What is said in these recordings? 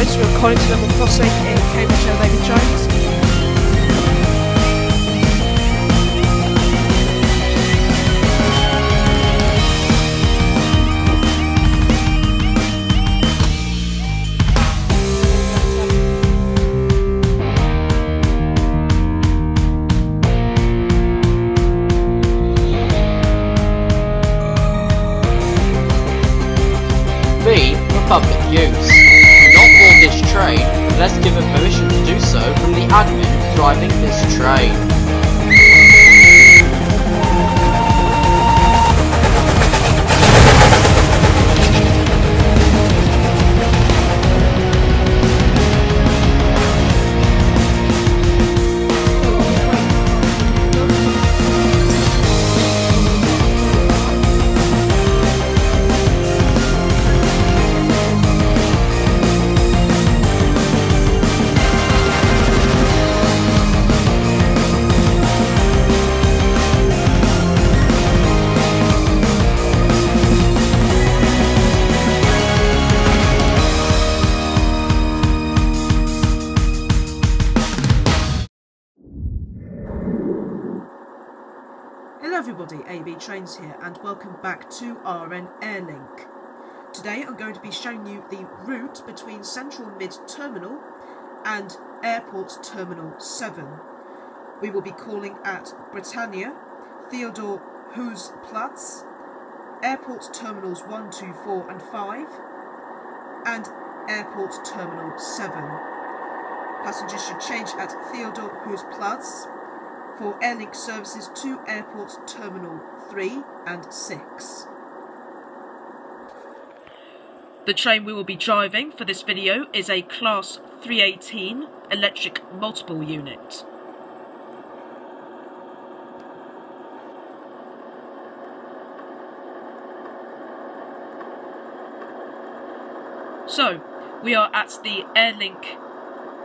Jones, we are calling to level crossing in Cambridgeshire, Lady Jones. B. For public use. Do not board this train unless given permission to do so from the admin driving this train. Hello everybody, AB Trains here and welcome back to RN Airlink. Today I'm going to be showing you the route between Central Mid Terminal and Airport Terminal 7. We will be calling at Britannia, Theodor-Heuas-Platz, Airport Terminals 1, 2, 4 and 5 and Airport Terminal 7. Passengers should change at Theodor-Heuas-Platz for Airlink services to Airport Terminal 3 and 6. The train we will be driving for this video is a Class 318 electric multiple unit. So, we are at the Airlink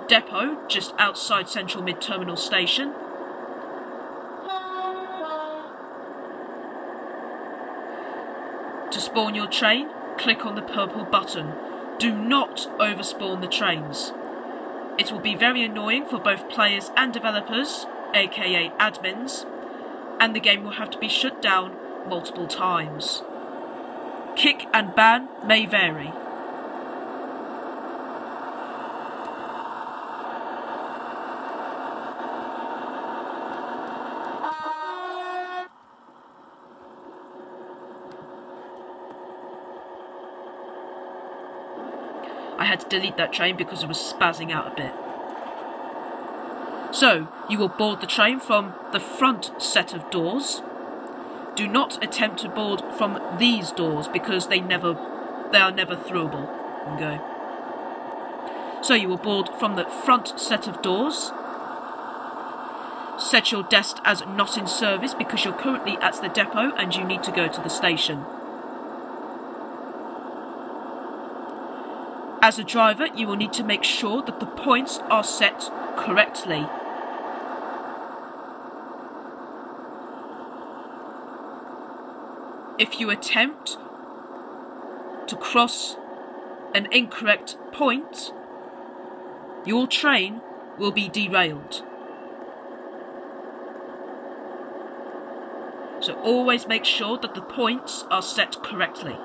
depot just outside Central Mid Terminal Station. To spawn your train, click on the purple button. Do not overspawn the trains. It will be very annoying for both players and developers, aka admins, and the game will have to be shut down multiple times. Kick and ban may vary. I had to delete that train because it was spazzing out a bit. So, you will board the train from the front set of doors. Do not attempt to board from these doors because they are never throughable. Okay. So you will board from the front set of doors. Set your desk as not in service because you're currently at the depot and you need to go to the station. As a driver, you will need to make sure that the points are set correctly. If you attempt to cross an incorrect point, your train will be derailed. So always make sure that the points are set correctly.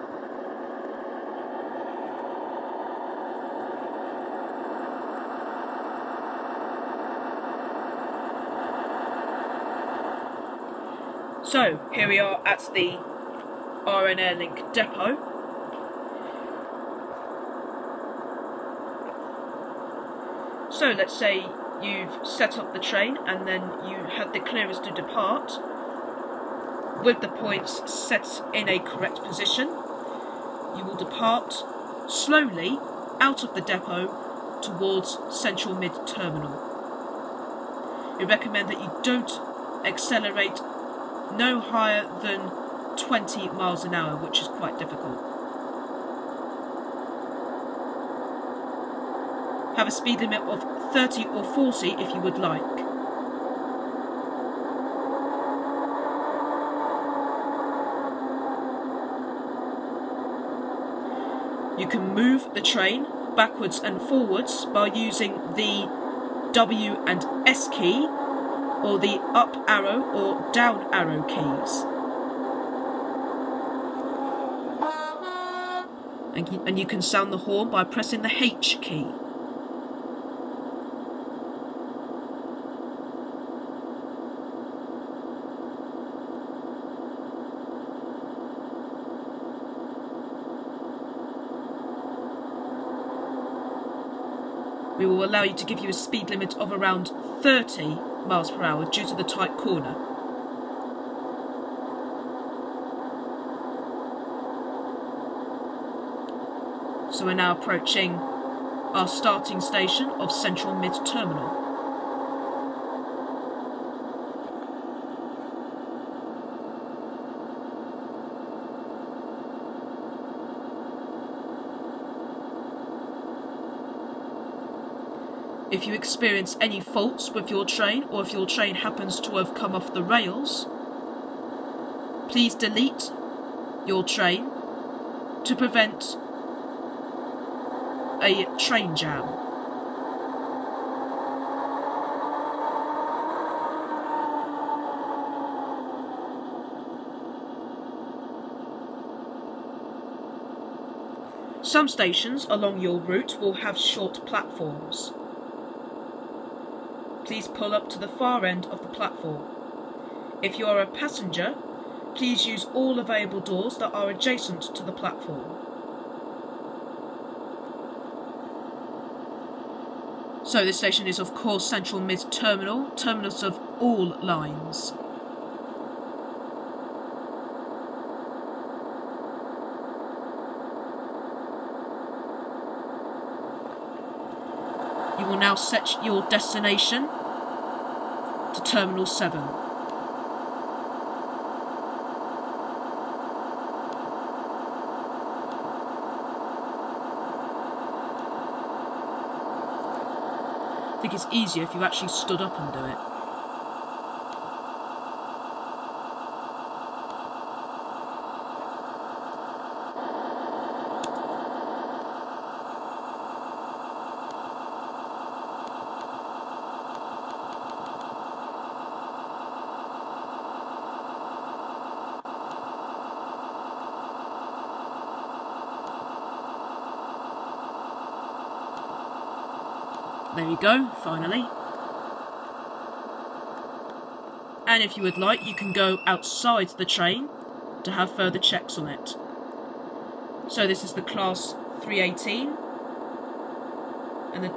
So, here we are at the RN Airlink depot. So, let's say you've set up the train and then you had the clearance to depart. With the points set in a correct position, you will depart slowly out of the depot towards Central Mid Terminal. We recommend that you don't accelerate no higher than 20 miles an hour, which is quite difficult. Have a speed limit of 30 or 40 if you would like. You can move the train backwards and forwards by using the W and S key, or the up arrow or down arrow keys. And you can sound the horn by pressing the H key. We will allow you to give you a speed limit of around 30 miles per hour due to the tight corner. So we're now approaching our starting station of Central Mid Terminal. If you experience any faults with your train, or if your train happens to have come off the rails, please delete your train to prevent a train jam. Some stations along your route will have short platforms. Please pull up to the far end of the platform. If you are a passenger, please use all available doors that are adjacent to the platform. So this station is of course Central Mid Terminal, terminus of all lines. You will now set your destination to Terminal 7. I think it's easier if you actually stood up and do it. There you go, finally. And if you would like, you can go outside the train to have further checks on it. So this is the Class 318, and the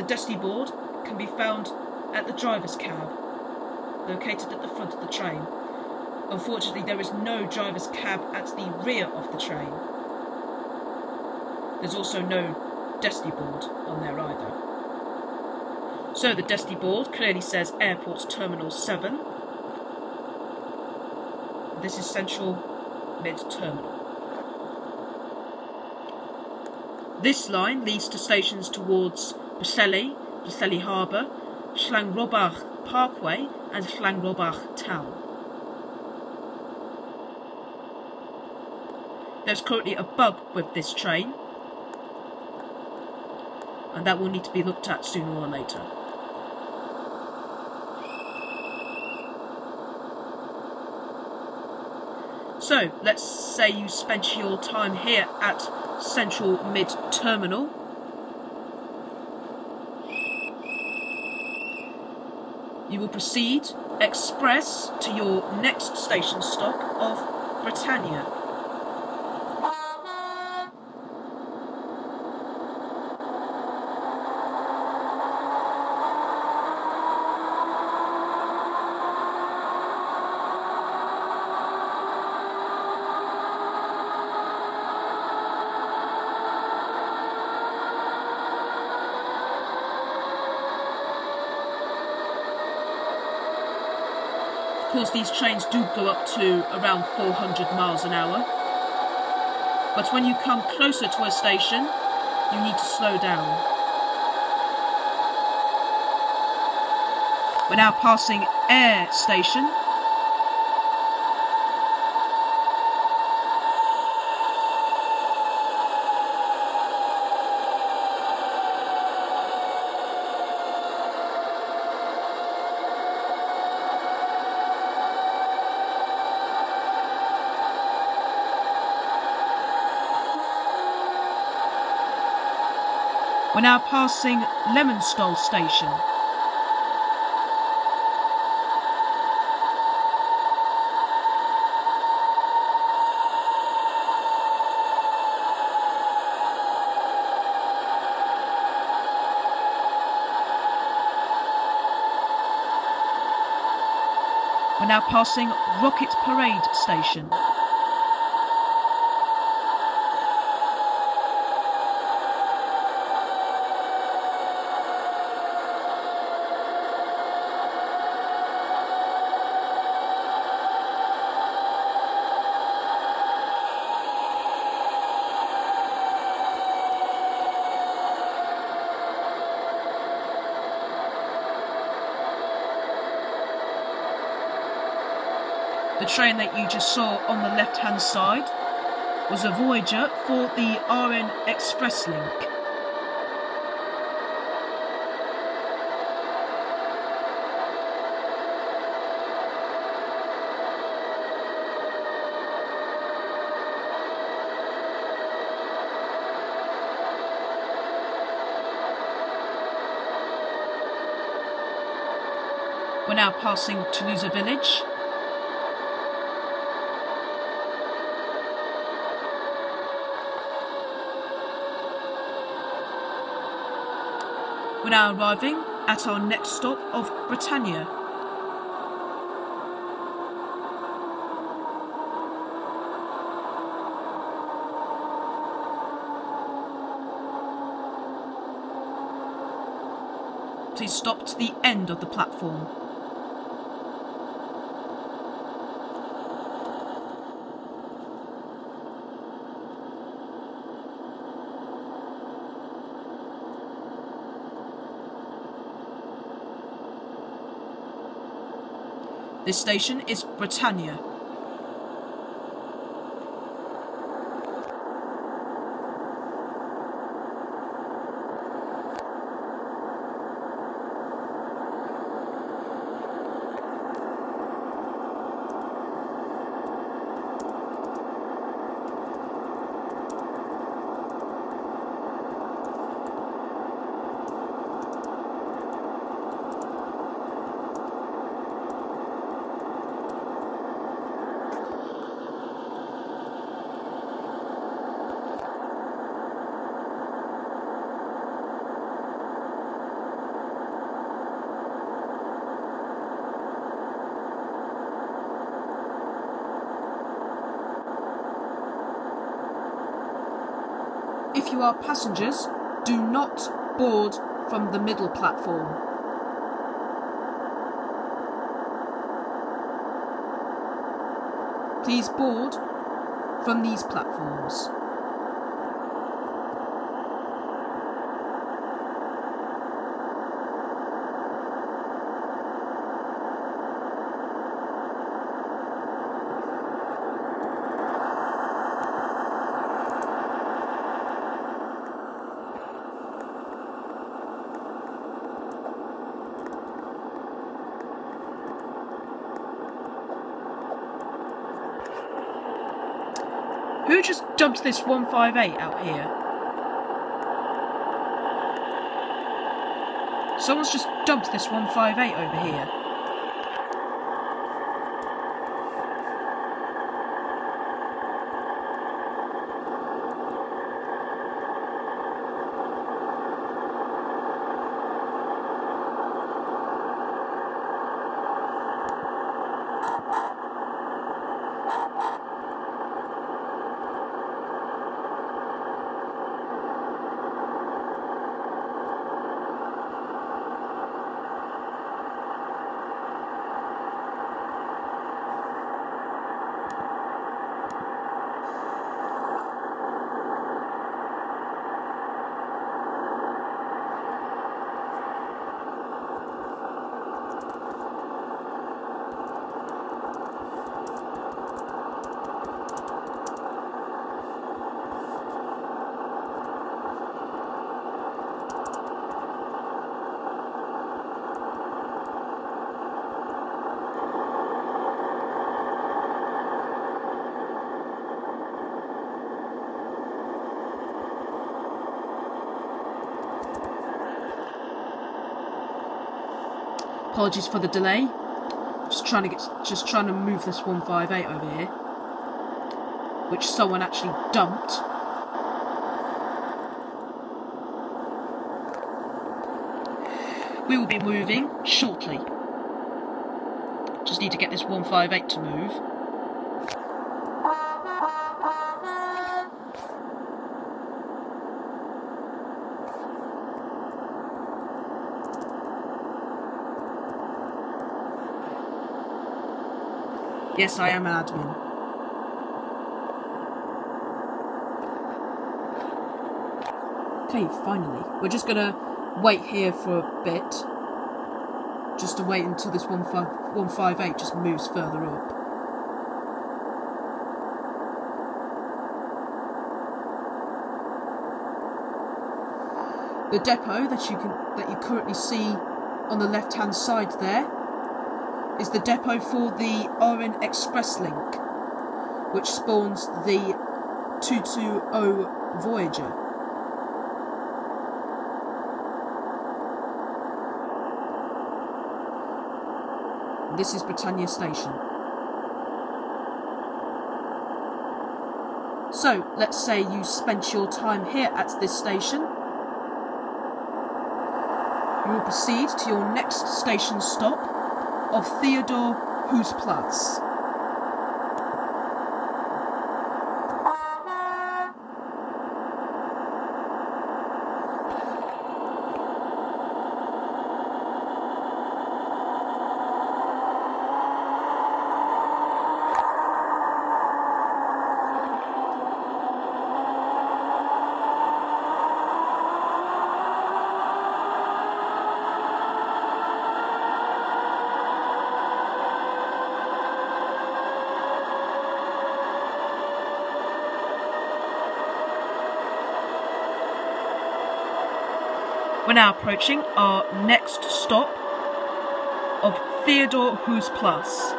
desti board can be found at the driver's cab, located at the front of the train. Unfortunately, there is no driver's cab at the rear of the train. There's also no desti board on there either. So the desti board clearly says Airport Terminal 7. This is Central Mid Terminal. This line leads to stations towards Bruseli, Bruseli Harbour, Llangrobach Parkway and Llangrobach Town. There's currently a bug with this train, and that will need to be looked at sooner or later. So, let's say you spent your time here at Central Mid Terminal. You will proceed express to your next station stop of Britannia. Of course, these trains do go up to around 400 miles an hour, but when you come closer to a station, you need to slow down. We're now passing Air Station. We're now passing Lemonstall Station. We're now passing Rocket Parade Station. The train that you just saw on the left hand side was a Voyager for the RN Express link. We're now passing Toulouse Village. We're now arriving at our next stop of Britannia. Please stop to the end of the platform. This station is Britannia. If you are passengers, do not board from the middle platform. Please board from these platforms. Who just dumped this 158 out here? Someone's just dumped this 158 over here. Apologies for the delay. Just trying to move this 158 over here, which someone actually dumped. We will be moving shortly. Just need to get this 158 to move. Yes, I am an admin. Okay, finally. We're just gonna wait here for a bit. Just to wait until this 158 just moves further up. The depot that you currently see on the left-hand side there is the depot for the RN Express link, which spawns the 220 Voyager. This is Britannia station. So, let's say you spent your time here at this station. You will proceed to your next station stop of Theodor-Heuas-Platz. We're now approaching our next stop of Theodor-Heuas-Platz.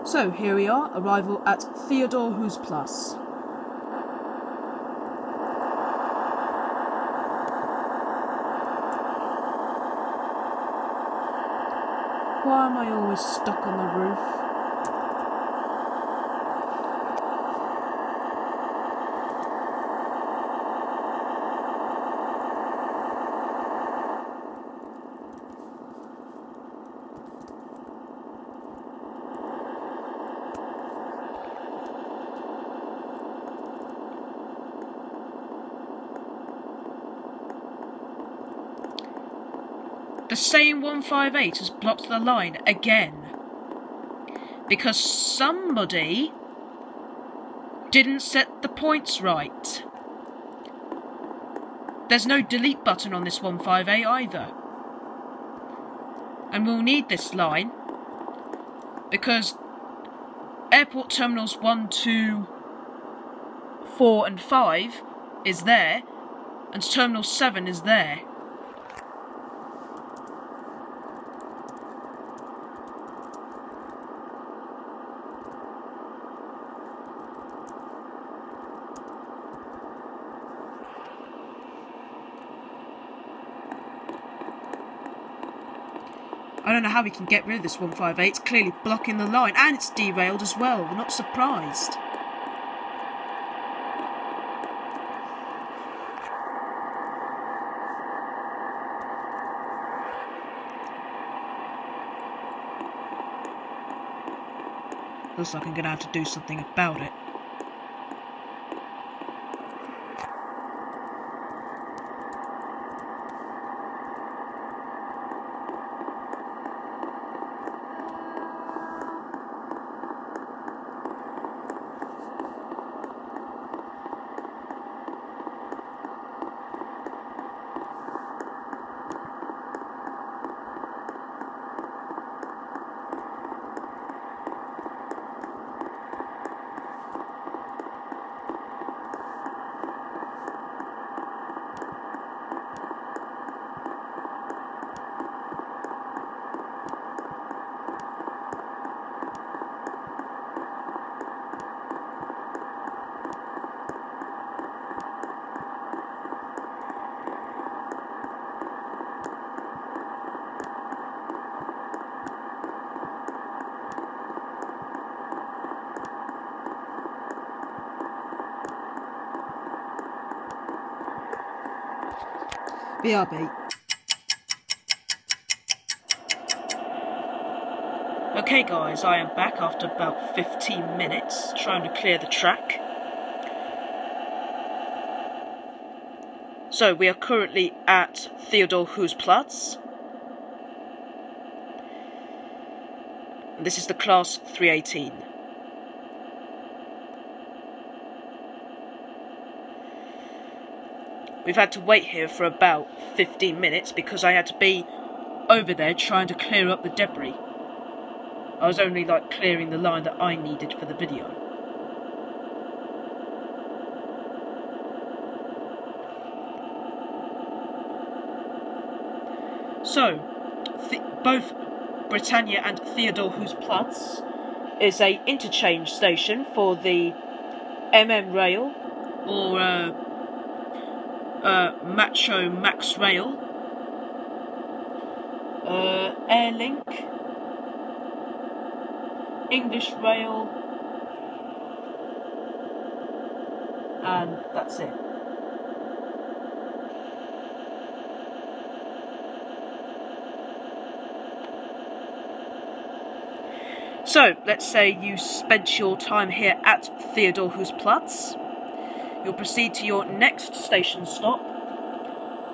So here we are, arrival at Theodor-Heuas-Platz. Why am I always stuck on the roof? The same 158 has blocked the line again. Because somebody didn't set the points right. There's no delete button on this 158 either. And we'll need this line because airport terminals 1, 2, 4 and 5 is there and terminal 7 is there. I don't know how we can get rid of this 158. It's clearly blocking the line, and it's derailed as well. We're not surprised. Looks like I'm going to have to do something about it. BRB. Okay guys, I am back after about 15 minutes trying to clear the track. So we are currently at Theodor-Heuas-Platz. This is the class 318. We've had to wait here for about 15 minutes because I had to be over there trying to clear up the debris. I was only like clearing the line that I needed for the video. So, both Britannia and Theodor-Heuas-Platz is a interchange station for the Rail or Macho Max Rail, Airlink, English Rail, and that's it. So, let's say you spent your time here at Theodor-Heuas-Platz. You'll proceed to your next station stop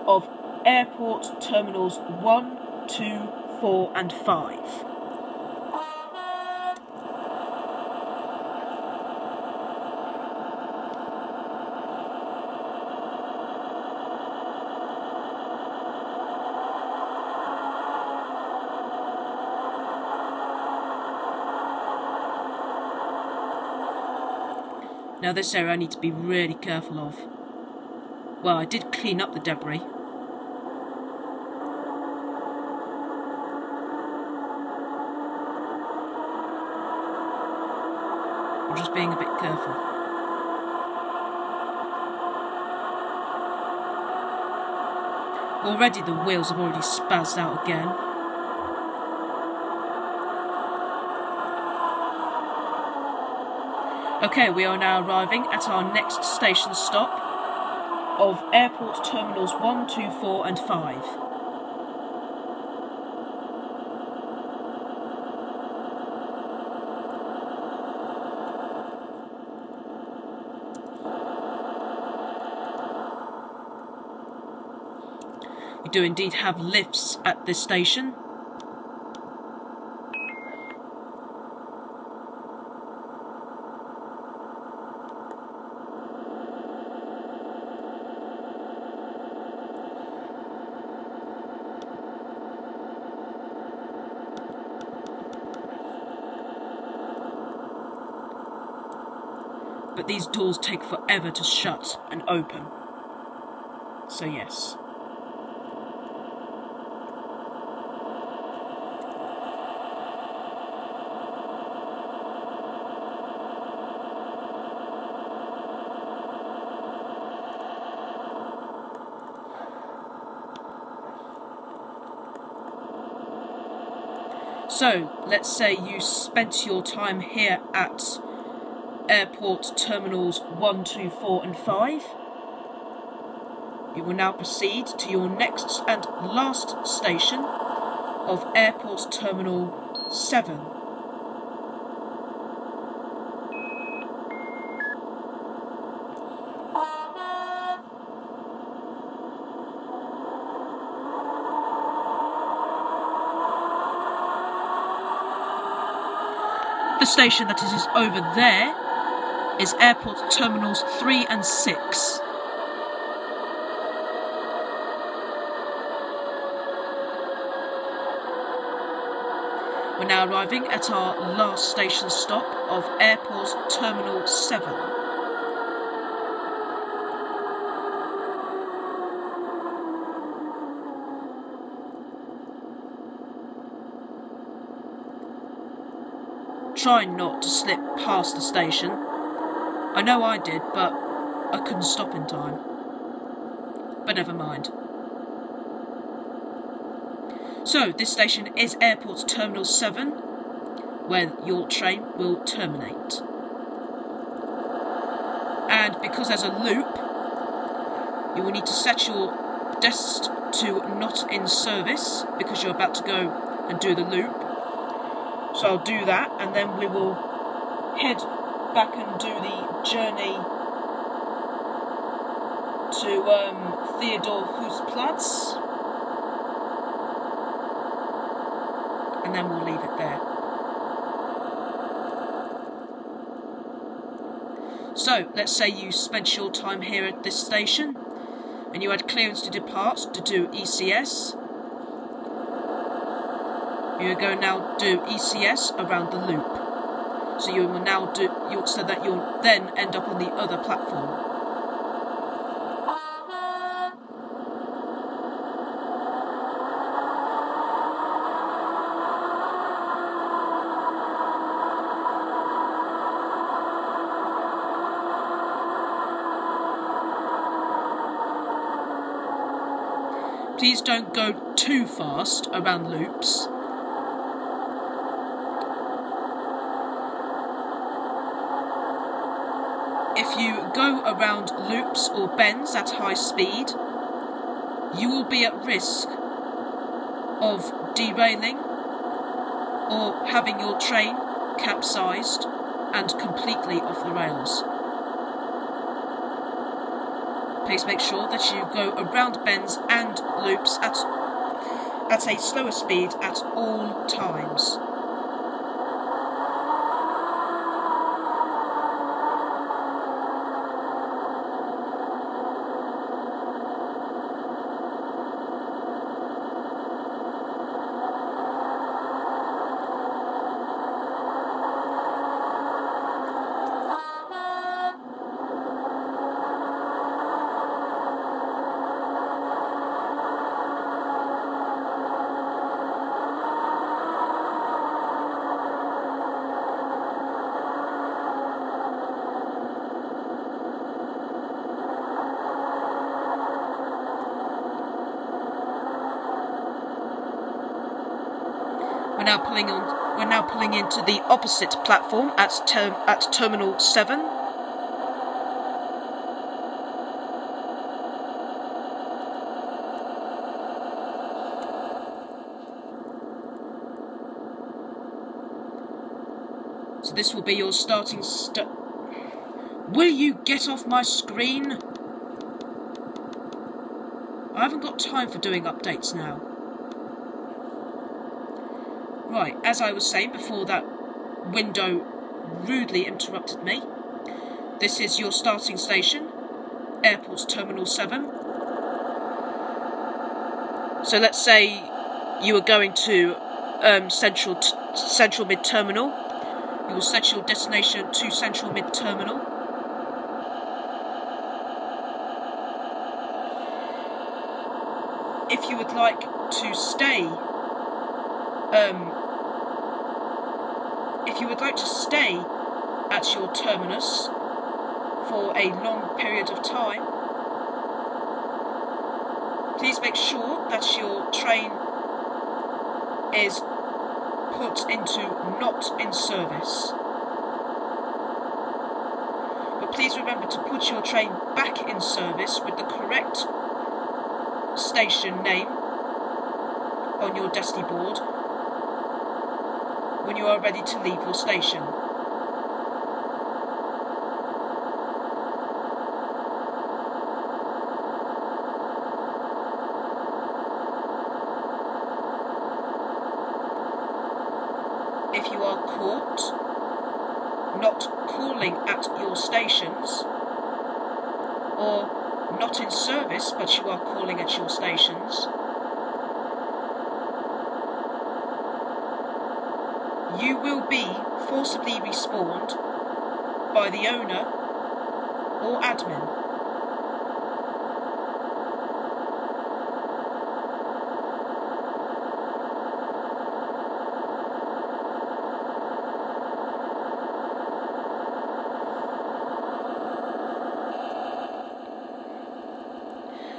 of Airport Terminals 1, 2, 4 and 5. Now this area I need to be really careful of. Well, I did clean up the debris. I'm just being a bit careful. Already the wheels have already spazzed out again. Okay, we are now arriving at our next station stop of Airport Terminals 1, 2, 4 and 5. We do indeed have lifts at this station. But these doors take forever to shut and open. So yes. So, let's say you spent your time here at Airport Terminals 1, 2, 4 and 5. You will now proceed to your next and last station of Airport Terminal 7. The station that is over there is Airport Terminals 3 and 6. We're now arriving at our last station stop of Airport Terminal 7. Try not to slip past the station. I know I did, but I couldn't stop in time. But never mind. So, this station is Airport Terminal 7, where your train will terminate. And because there's a loop, you will need to set your desk to not in service because you're about to go and do the loop. So I'll do that, and then we will head back and do the journey to Theodor-Heuas-Platz, and then we'll leave it there. So, let's say you spent your time here at this station, and you had clearance to depart to do ECS. You're going to now do ECS around the loop. So you will now do, so that you'll then end up on the other platform. Please don't go too fast around loops. If you go around loops or bends at high speed, you will be at risk of derailing or having your train capsized and completely off the rails. Please make sure that you go around bends and loops at a slower speed at all times. We're now pulling into the opposite platform at Terminal 7. So this will be your starting Will you get off my screen? I haven't got time for doing updates now. Right, as I was saying before that window rudely interrupted me, this is your starting station, Airport Terminal 7. So let's say you are going to Central Mid Terminal. You will set your destination to Central Mid Terminal. If you would like to stay at your terminus for a long period of time, please make sure that your train is put into not in service. But please remember to put your train back in service with the correct station name on your Destiny board when you are ready to leave your station. If you are caught not calling at your stations, or not in service but you are calling at your stations, you will be forcibly respawned by the owner or admin.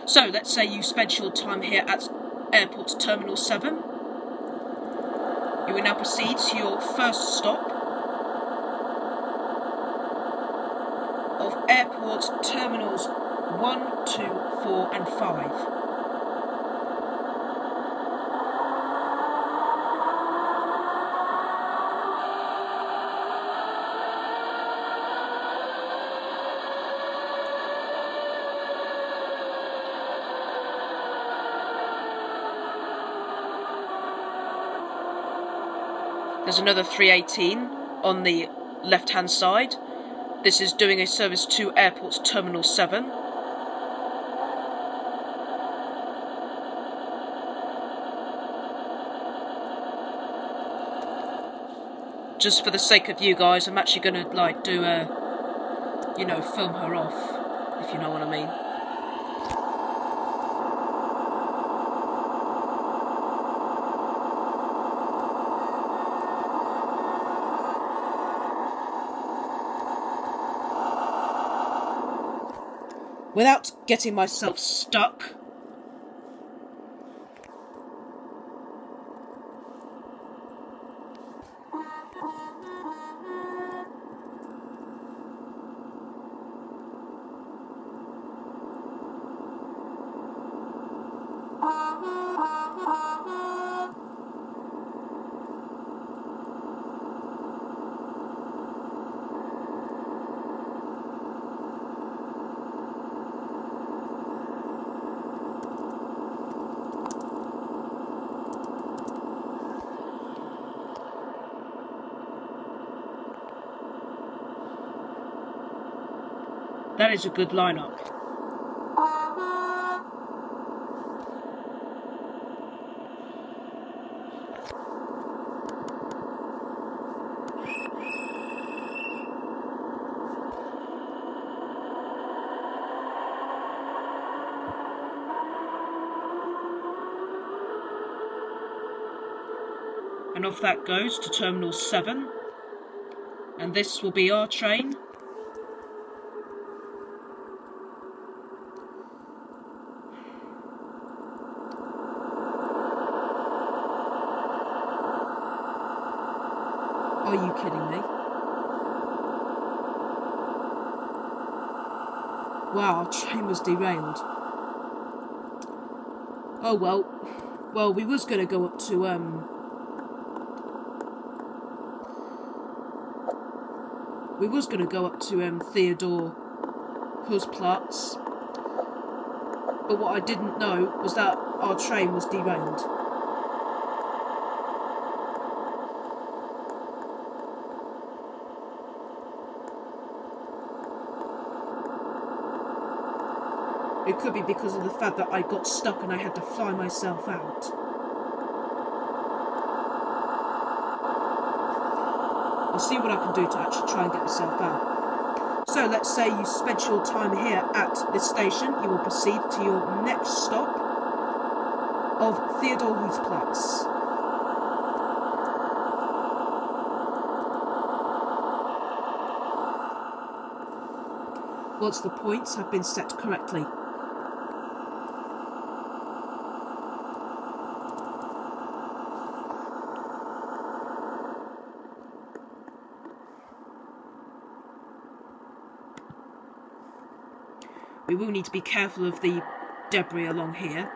So let's say you spent your time here at Airport Terminal 7. You will now proceed to your first stop of Airport Terminals 1, 2, 4 and 5. There's another 318 on the left-hand side. This is doing a service to Airport's Terminal 7. Just for the sake of you guys, I'm actually going to like do a, you know, film her off, if you know what I mean. Without getting myself stuck. That is a good lineup. And off that goes to Terminal 7. And this will be our train. Are you kidding me? Wow, our train was derailed. Oh well. Well, we was gonna go up to Theodor-Heuas-Platz. But what I didn't know was that our train was derailed. It could be because of the fact that I got stuck and I had to fly myself out. I'll see what I can do to actually try and get myself out. So let's say you spent your time here at this station. You will proceed to your next stop of Theodor-Heuas-Platz. Once the points have been set correctly. We will need to be careful of the debris along here.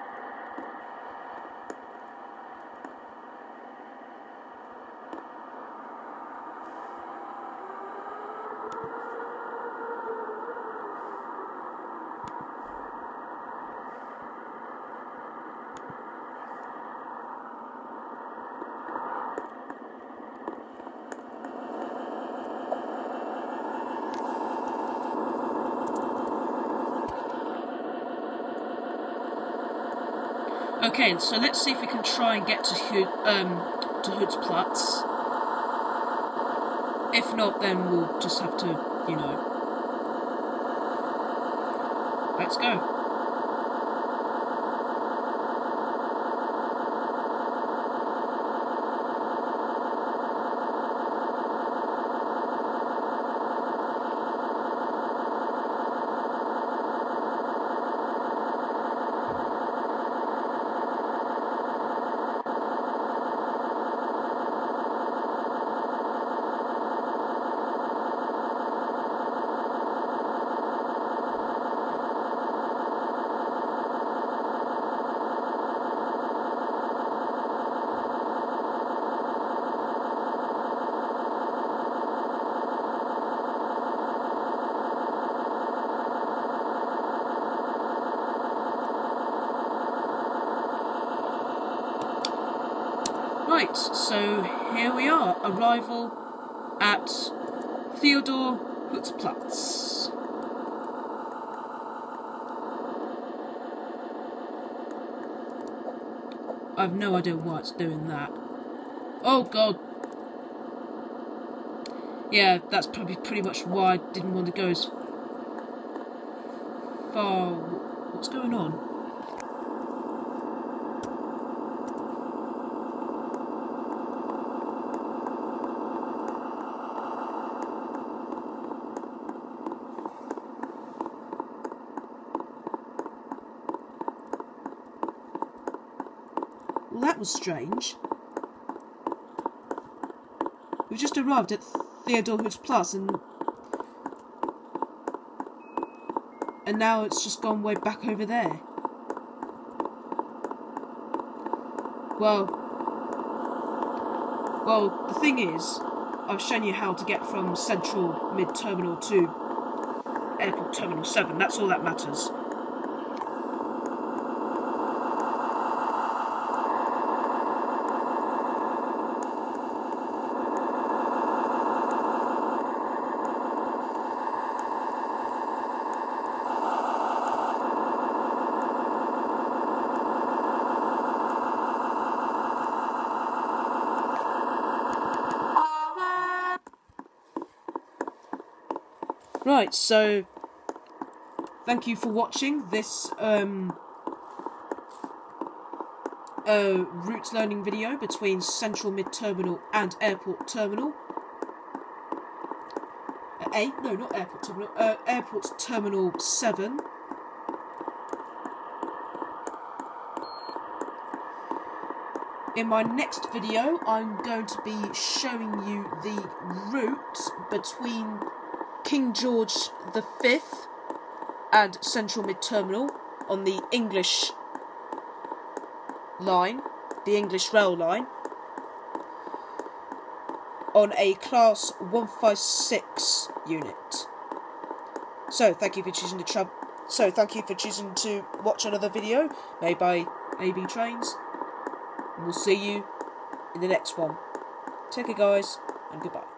Okay, so let's see if we can try and get to Heuas-Platz. If not, then we'll just have to, you know. Let's go. Right, so here we are, arrival at Theodor-Heuas-Platz. I have no idea why it's doing that. Oh god. Yeah, that's probably pretty much why I didn't want to go as far. What's going on? Well, that was strange. We've just arrived at Theodor-Heuas-Platz and now it's just gone way back over there. Well, the thing is, I've shown you how to get from Central Mid-Terminal to Airport Terminal 7, that's all that matters. Right, so thank you for watching this route learning video between Central Mid-Terminal and Airport Terminal. Not Airport Terminal, Airport Terminal 7. In my next video, I'm going to be showing you the route between King George V and Central Mid-Terminal on the English line, the English rail line, on a Class 156 unit. So thank you for choosing to watch another video made by AB Trains, and we'll see you in the next one. Take care, guys, and goodbye.